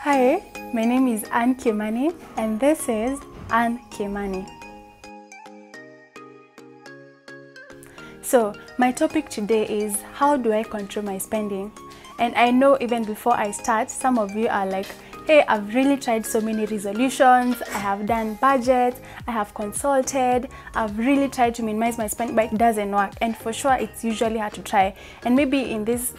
Hi, my name is Ann Kimani and this is Ann Kimani. So, my topic today is how do I control my spending? And I know even before I start, some of you are like, hey, I've really tried so many resolutions, I have done budgets, I have consulted, I've really tried to minimize my spending, but it doesn't work. And for sure, it's usually hard to try. And maybe in this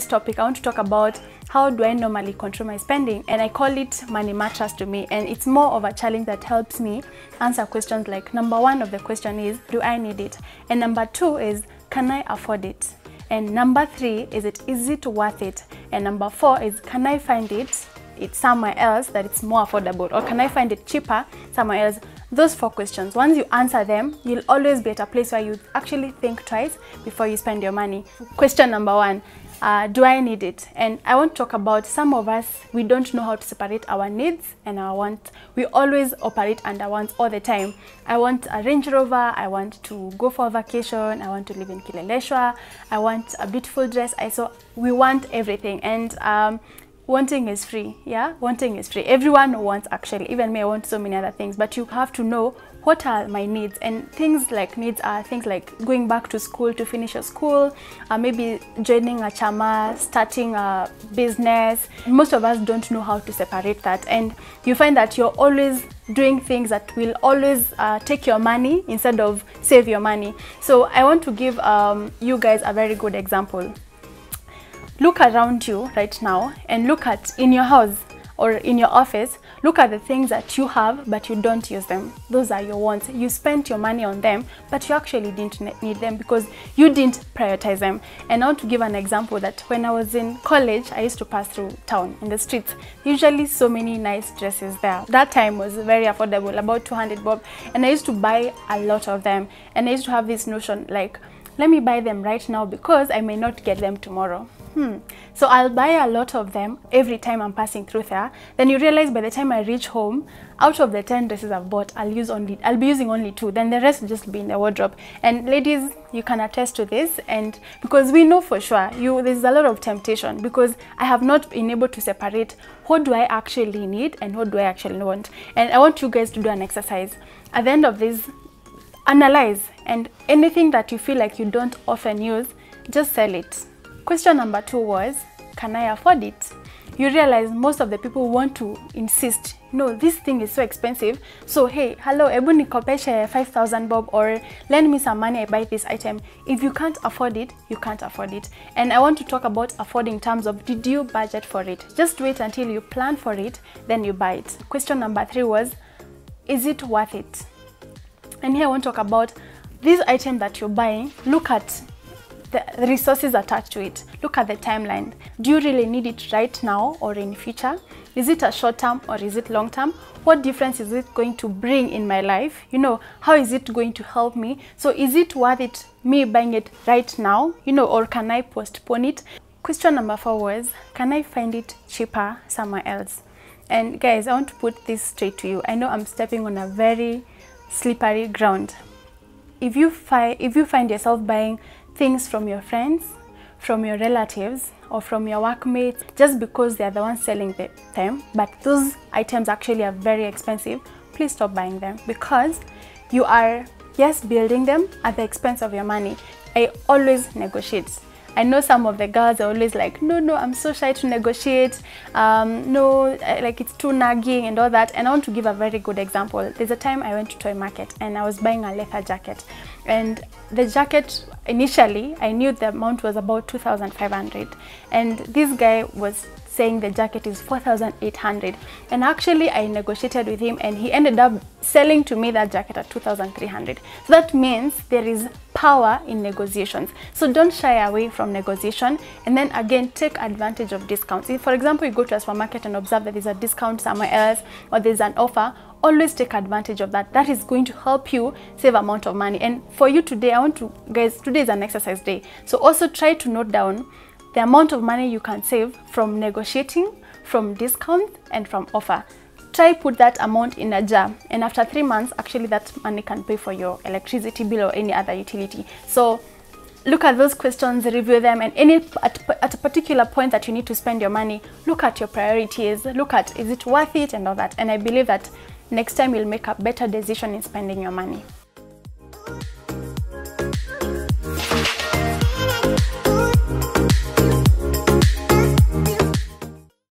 topic, I want to talk about how do I normally control my spending, and I call it money matters to me, and it's more of a challenge that helps me answer questions like, number one of the question is, do I need it? And number two is, can I afford it? And number three is it worth it? And number four is, can I find it's somewhere else that it's more affordable, or can I find it cheaper somewhere else? Those four questions, once you answer them, you'll always be at a place where you actually think twice before you spend your money. Question number one, do I need it? And I want to talk about, some of us, we don't know how to separate our needs and our wants. We always operate under wants all the time. I want a Range Rover, I want to go for a vacation, I want to live in Kileleshwa, I want a beautiful dress. We want everything, and wanting is free. Yeah, wanting is free. Everyone wants, actually. Even me, I want so many other things, but you have to know what are my needs. And things like needs are things like going back to school to finish your school, maybe joining a chama, starting a business. Most of us don't know how to separate that, and you find that you're always doing things that will always take your money instead of save your money. So I want to give you guys a very good example. Look around you right now and look at, in your house or in your office, look at the things that you have but you don't use them. Those are your wants. You spent your money on them, but you actually didn't need them because you didn't prioritize them. And I want to give an example that when I was in college, I used to pass through town in the streets. Usually so many nice dresses there. That time was very affordable, about 200 bob. And I used to buy a lot of them. And I used to have this notion like, let me buy them right now because I may not get them tomorrow. So I'll buy a lot of them every time I'm passing through there. Then you realize by the time I reach home, out of the 10 dresses I've bought, I'll be using only 2. Then the rest will just be in the wardrobe. And ladies, you can attest to this. And because we know for sure, there's a lot of temptation, because I have not been able to separate what do I actually need and what do I actually want. And I want you guys to do an exercise. At the end of this, analyze, and anything that you feel like you don't often use, just sell it. Question number 2 was, can I afford it? You realize most of the people want to insist, no, this thing is so expensive, so hey, hello, ebu nikopeshe 5,000 bob, or lend me some money, I buy this item. If you can't afford it, you can't afford it. And I want to talk about affording in terms of, did you budget for it? Just wait until you plan for it, then you buy it. Question number 3 was, is it worth it? And here I want to talk about this item that you're buying. Look at the resources attached to it. Look at the timeline. Do you really need it right now or in future? Is it a short term or is it long term? What difference is it going to bring in my life? You know, how is it going to help me? So is it worth it, me buying it right now, you know, or can I postpone it? Question number 4 was, can I find it cheaper somewhere else? And guys, I want to put this straight to you. I know I'm stepping on a very slippery ground. If you find yourself buying things from your friends, from your relatives, or from your workmates just because they are the ones selling them, but those items actually are very expensive, please stop buying them, because you are, yes, building them at the expense of your money. I always negotiate. I know some of the girls are always like, no, I'm so shy to negotiate, no, like it's too nagging and all that. And I want to give a very good example. There's a time I went to toy market and I was buying a leather jacket, and the jacket, initially I knew the amount was about 2,500, and this guy was saying the jacket is 4,800, and actually I negotiated with him and he ended up selling to me that jacket at 2,300. So that means there is power in negotiations. So don't shy away from negotiation, and then again, take advantage of discounts. If, for example, you go to a supermarket and observe that there's a discount somewhere else or there's an offer, always take advantage of that. That is going to help you save amount of money. And for you today, today is an exercise day. So also try to note down the amount of money you can save from negotiating, from discounts, and from offer. Try put that amount in a jar, and after 3 months, actually that money can pay for your electricity bill or any other utility. So look at those questions, review them, and at a particular point that you need to spend your money, look at your priorities, look at, is it worth it and all that. And I believe that next time you'll make a better decision in spending your money.